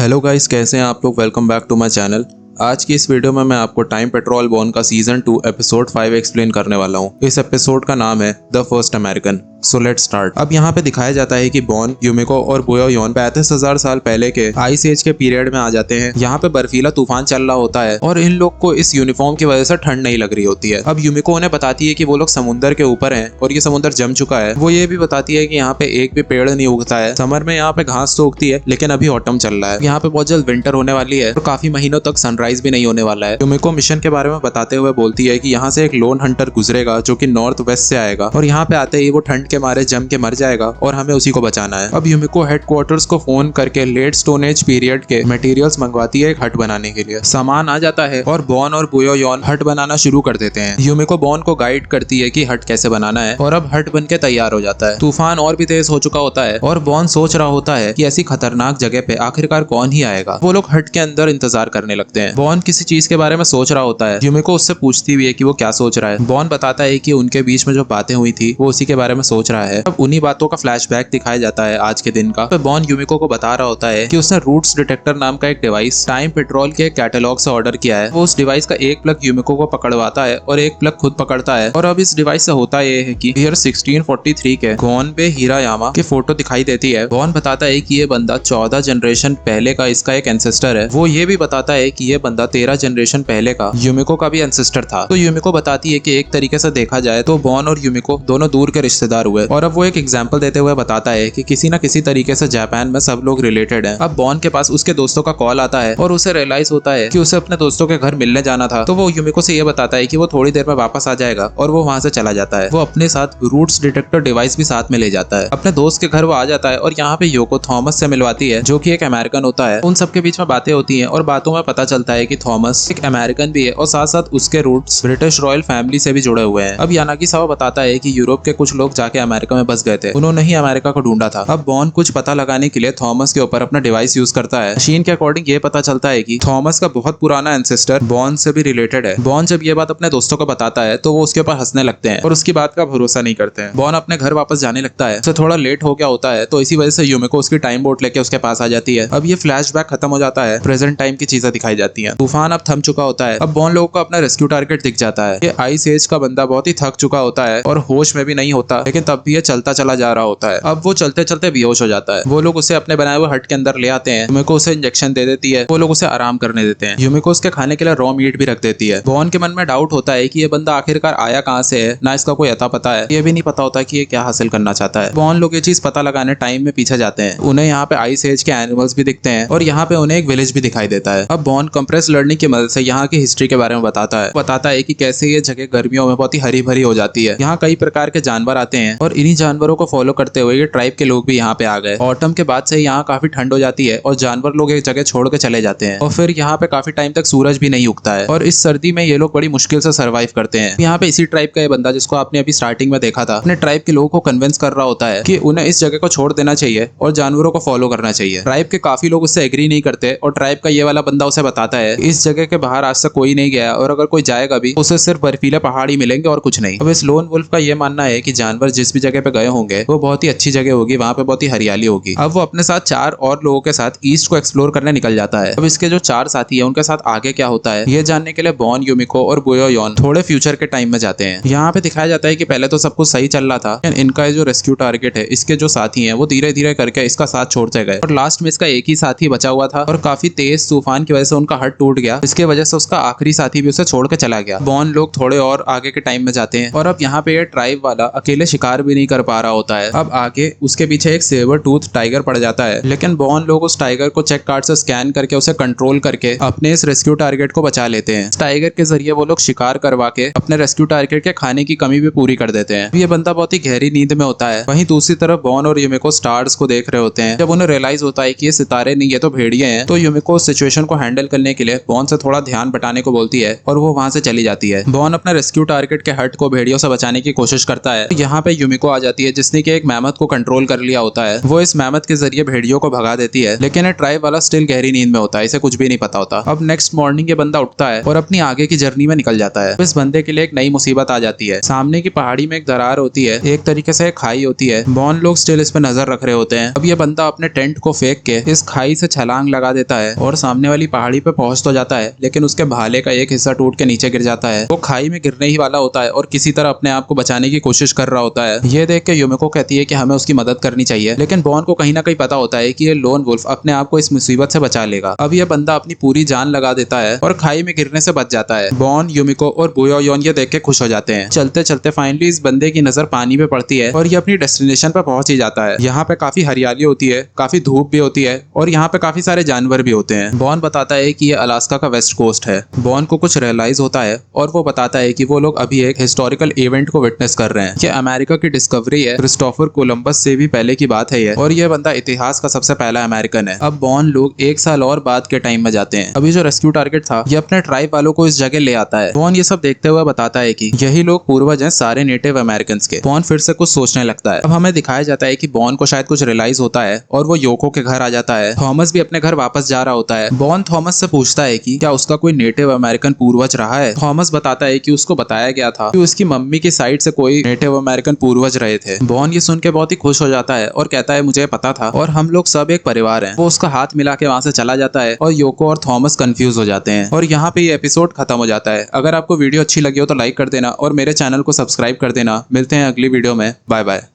Hello guys, कैसे हैं आप लोग। Welcome back to my channel. आज की इस वीडियो में मैं आपको टाइम पेट्रोल बॉर्न का सीजन 2 एपिसोड 5 एक्सप्लेन करने वाला हूँ। इस एपिसोड का नाम है the first American. So let's start. अब यहाँ पे दिखाया जाता है कि बॉर्न, यूमिको और बोयोयोन 35,000 साल पहले के आइस एज के पीरियड में आ जाते हैं। यहाँ पे बर्फीला तूफान चल रहा होता है और इन लोग को इस यूनिफॉर्म की वजह से ठंड नहीं लग रही होती है। अब यूमिको उन्हें बताती है कि वो लोग समुद्र के ऊपर हैं और ये समुद्र जम चुका है। वो ये भी बताती है कि यहाँ पे एक भी पेड़ नहीं उगता है। समर में यहाँ पे घास तो उगती है, लेकिन अभी ऑटम चल रहा है। यहाँ पे बहुत जल्द विंटर होने वाली है और काफी महीनों तक सनराइज भी नहीं होने वाला है। यूमिको मिशन के बारे में बताते हुए बोलती है कि यहाँ से एक लोन हंटर गुजरेगा जो कि नॉर्थ वेस्ट से आएगा और यहाँ पे आते ही वो ठंड के मारे जम के मर जाएगा और हमें उसी को बचाना है। अब यूमिको हेडक्वार्टर्स को फोन करके लेट स्टोन एज पीरियड के मटेरियल्स मंगवाती है एक हट बनाने के लिए। सामान आ जाता है और बॉर्न और बोयोयोन हट बनाना शुरू कर देते हैं। यूमिको बॉर्न को गाइड करती है कि हट कैसे बनाना है और अब हट बन के तैयार हो जाता है। तूफान और भी तेज हो चुका होता है और बॉर्न सोच रहा होता है कि ऐसी खतरनाक जगह पे आखिरकार कौन ही आएगा। वो लोग हट के अंदर इंतजार करने लगते हैं। बॉर्न किसी चीज के बारे में सोच रहा होता है। यूमिको उससे पूछती भी है कि वो क्या सोच रहा है। बॉर्न बताता है कि उनके बीच में जो बातें हुई थी वो उसी के बारे में सोच रहा है। अब उन्हीं बातों का फ्लैशबैक दिखाया जाता है आज के दिन का। तो बॉर्न यूमिको को बता रहा होता है कि उसने रूट्स डिटेक्टर नाम का एक डिवाइस टाइम पेट्रोल के कैटलॉग से ऑर्डर किया है। वो उस डिवाइस का एक प्लग यूमिको को पकड़वाता है और एक प्लग खुद पकड़ता है। और अब इस डिवाइस से होता ये है कि ईयर 1643 के गोनबे हीरायामा की फोटो दिखाई देती है। बॉर्न बताता है कि ये बंदा 14 जनरेशन पहले का इसका एक एंसेस्टर है। वो ये भी बताता है कि ये बंदा 13 जनरेशन पहले का यूमिको का भी एंसेस्टर था। तो यूमिको बताती है कि एक तरीके से देखा जाए तो बॉर्न और यूमिको दोनों दूर के रिश्तेदार हुए। और अब वो एक एग्जाम्पल देते हुए बताता है कि किसी न किसी तरीके से जापान में सब लोग रिलेटेड हैं। अब बॉर्न के पास उसके दोस्तों का कॉल आता है और उसे रियलाइज होता है कि उसे अपने दोस्तों के घर मिलने जाना था। तो वो यूमिको से ये बताता है कि वो थोड़ी देर में वापस आ जाएगा और वो वहां से चला जाता है। वो अपने साथ रूट्स डिटेक्टर डिवाइस भी साथ में ले जाता है। अपने दोस्त के घर वो आ जाता है और यहाँ पे योको थॉमस से मिलवाती है जो कि एक अमेरिकन होता है। उन सबके बीच में बातें होती हैं और बातों में पता चलता है कि थॉमस एक अमेरिकन भी है और साथ साथ उसके रूट्स ब्रिटिश रॉयल फैमिली से भी जुड़े हुए हैं। अब यानागिसावा बताता है कि यूरोप के कुछ लोग जाके अमेरिका में बस गए थे। उन्होंने ही अमेरिका को ढूंढा था। अब बॉर्न कुछ पता लगाने के लिए थॉमस के ऊपर अपना डिवाइस यूज करता है। मशीन के अकॉर्डिंग ये पता चलता है कि थॉमस का बहुत पुराना एंसेस्टर बॉर्न से भी रिलेटेड है। बॉर्न जब ये बात अपने दोस्तों को बताता है तो वो उसके ऊपर हंसने लगते हैं और उसकी बात का भरोसा नहीं करते हैं। बॉर्न अपने घर वापस जाने लगता है। उसे थोड़ा लेट हो गया होता है तो इसी वजह से यूमिको उसकी टाइम बोट लेके उसके पास आ जाती है। अब ये फ्लैशबैक खत्म हो जाता है। प्रेजेंट टाइम की चीजें दिखाई जाती हैं। तूफान अब थम चुका होता है। अब बॉर्न लोगों को अपना रेस्क्यू टारगेट दिख जाता है। ये आइस एज का बंदा बहुत ही थक चुका होता है और होश में भी नहीं होता, लेकिन तब भी ये चलता चला जा रहा होता है। अब वो चलते चलते बेहोश हो जाता है। वो लोग उसे अपने बनाए हुए हट के अंदर ले आते हैं। यूमिको उसे इंजेक्शन दे देती है। वो लोग उसे आराम करने देते हैं। यूमिको उसके खाने के लिए रॉ मीट भी रख देती है। बॉर्न के मन में डाउट होता है कि ये बंदा आखिरकार आया कहाँ से है, ना इसका कोई अता पता है। ये भी नहीं पता होता कि ये क्या हासिल करना चाहता है। बॉर्न लोग ये चीज पता लगाने टाइम में पीछे जाते हैं। उन्हें यहाँ पे आइस एज के एनिमल्स भी दिखते हैं और यहाँ पे उन्हें एक विलेज भी दिखाई देता है। अब बॉर्न कंप्रेस लर्निंग की मदद से यहाँ की हिस्ट्री के बारे में बताता है कि कैसे ये जगह गर्मियों में बहुत ही हरी भरी हो जाती है। यहाँ कई प्रकार के जानवर आते हैं और इन्हीं जानवरों को फॉलो करते हुए ये ट्राइब के लोग भी यहाँ पे आ गए। ऑटम के बाद से यहाँ काफी ठंड हो जाती है और जानवर लोग एक जगह छोड़ के चले जाते हैं और फिर यहाँ पे काफी टाइम तक सूरज भी नहीं उगता है और इस सर्दी में ये लोग बड़ी मुश्किल से सर्वाइव करते हैं। यहाँ पे इसी ट्राइब का ये बंदा, जिसको आपने अभी स्टार्टिंग में देखा था, अपने ट्राइब के लोगों को कन्विंस कर रहा होता है कि उन्हें इस जगह को छोड़ देना चाहिए और जानवरों को फॉलो करना चाहिए। ट्राइब के काफी लोग उससे एग्री नहीं करते और ट्राइब का ये वाला बंदा उसे बताता है इस जगह के बाहर आज तक कोई नहीं गया और अगर कोई जाएगा भी उसे सिर्फ बर्फीले पहाड़ ही मिलेंगे और कुछ नहीं। अब इस लोन वुल्फ का ये मानना है कि जानवर जिस भी जगह पे गए होंगे वो बहुत ही अच्छी जगह होगी, वहाँ पे बहुत ही हरियाली होगी। अब वो अपने साथ 4 और लोगों के साथ ईस्ट को एक्सप्लोर करने निकल जाता है। अब इसके जो 4 साथी है उनके साथ आगे क्या होता है ये जानने के लिए बॉर्न, यूमिको और बोयोयोन थोड़े फ्यूचर के टाइम में जाते हैं। यहाँ पे दिखाया जाता है कि पहले तो सब कुछ सही चल रहा था, इनका जो रेस्क्यू टारगेट है, इसके जो साथी हैं वो धीरे धीरे करके इसका साथ छोड़ते गए और लास्ट में इसका एक ही साथी बचा हुआ था और काफी तेज तूफान की वजह से उनका हट टूट गया। इसके वजह से उसका आखिरी साथी भी उसे छोड़ के चला गया। बॉर्न लोग थोड़े और आगे के टाइम में जाते हैं और अब यहाँ पे ये ट्राइब वाला अकेले शिकार भी नहीं कर पा रहा होता है। अब आगे उसके पीछे एक सेवर टूथ टाइगर पड़ जाता है, लेकिन बॉर्न लोग उस टाइगर को चेक कार्ड से स्कैन करके उसे कंट्रोल करके अपने इस रेस्क्यू टारगेट को बचा लेते हैं। टाइगर के जरिए वो लोग शिकार करवा के अपने रेस्क्यू टारगेट के खाने की कमी भी पूरी कर देते हैं। ये बंदा बहुत ही गहरी नींद में होता है। वहीं दूसरी तरफ बॉर्न और यूमिको स्टार्स को देख रहे होते हैं। जब उन्हें रियलाइज होता है कि ये सितारे नहीं, ये तो भेड़िए हैं, तो यूमिको उस सिचुएशन को हैंडल करने के लिए बॉर्न से थोड़ा ध्यान बटाने को बोलती है और वो वहां से चली जाती है। बॉर्न अपने रेस्क्यू टारगेट के हट को भेड़ियों से बचाने की कोशिश करता है। यहाँ पे यूमिको आ जाती है जिसने कि एक मैमथ को कंट्रोल कर लिया होता है। वो इस मैमथ के जरिए भेड़ियों को भगा देती है, लेकिन ये ट्राइब वाला स्टिल गहरी नींद में होता है, इसे कुछ भी नहीं पता होता। अब नेक्स्ट मॉर्निंग ये बंदा उठता है और अपनी आगे की जर्नी में निकल जाता है। इस बंदे के लिए एक नई मुसीबत आ जाती है। सामने की पहाड़ी में एक दरार होती है, एक तरीके से एक खाई होती है। बॉन लोग स्टिल इस पर नजर रख रहे होते हैं। अब ये बंदा अपने टेंट को फेंक के इस खाई से छलांग लगा देता है और सामने वाली पहाड़ी पे पहुंच तो जाता है, लेकिन उसके भाले का एक हिस्सा टूट के नीचे गिर जाता है। वो खाई में गिरने ही वाला होता है और किसी तरह अपने आप को बचाने की कोशिश कर रहा होता है। ये देख के यूमिको कहती है कि हमें उसकी मदद करनी चाहिए, लेकिन बॉन को कहीं ना कहीं पता होता है कि ये लोन वुल्फ अपने आप को इस मुसीबत से बचा लेगा। अब ये बंदा अपनी पूरी जान लगा देता है और खाई में गिरने से बच जाता है। बॉन, यूमिको और बुयोयोन ये देख के खुश हो जाते हैं। चलते चलते फाइनली इस बंदे की नजर पानी पे पड़ती है और ये अपनी डेस्टिनेशन पर पहुंच ही जाता है। यहाँ पे काफी हरियाली होती है, काफी धूप भी होती है और यहाँ पे काफी सारे जानवर भी होते हैं। बॉन बताता है कि ये अलास्का का वेस्ट कोस्ट है। बॉन को कुछ रियलाइज होता है और वो बताता है कि वो लोग अभी एक हिस्टोरिकल इवेंट को विटनेस कर रहे हैं। ये अमेरिका की डिस्कवरी है, क्रिस्टोफर कोलंबस से भी पहले की बात है ये, और ये बंदा इतिहास का सबसे पहला अमेरिकन है। अब बॉन लोग 1 साल और बाद के टाइम में जाते हैं। अभी जो रेस्क्यू टारगेट था ये अपने ट्राइब वालों को इस जगह ले आता है। बॉन ये सब देखते हुए बताता है कि यही लोग पूर्वज हैं सारे नेटिव अमेरिकन के। बॉन फिर से कुछ सोचने लगता है। अब हमें दिखाया जाता है कि बॉन को शायद कुछ रियलाइज होता है और वो योको के घर आ जाता है। थॉमस भी अपने घर वापस जा रहा होता है। बॉन थॉमस से पूछता है कि क्या उसका कोई नेटिव अमेरिकन पूर्वज रहा है। थॉमस बताता है कि उसको बताया गया था कि उसकी मम्मी की साइड से कोई नेटिव अमेरिकन पूर्वज रहे थे। बॉन ये सुन के बहुत ही खुश हो जाता है और कहता है मुझे पता था और हम लोग सब एक परिवार हैं। वो उसका हाथ मिला के वहां से चला जाता है और योको और थॉमस कंफ्यूज हो जाते हैं और यहाँ पे ये एपिसोड खत्म हो जाता है। अगर आपको वीडियो अच्छी लगी हो तो लाइक कर देना और मेरे चैनल को सब्सक्राइब कर देना। मिलते हैं अगली वीडियो में। Bye bye.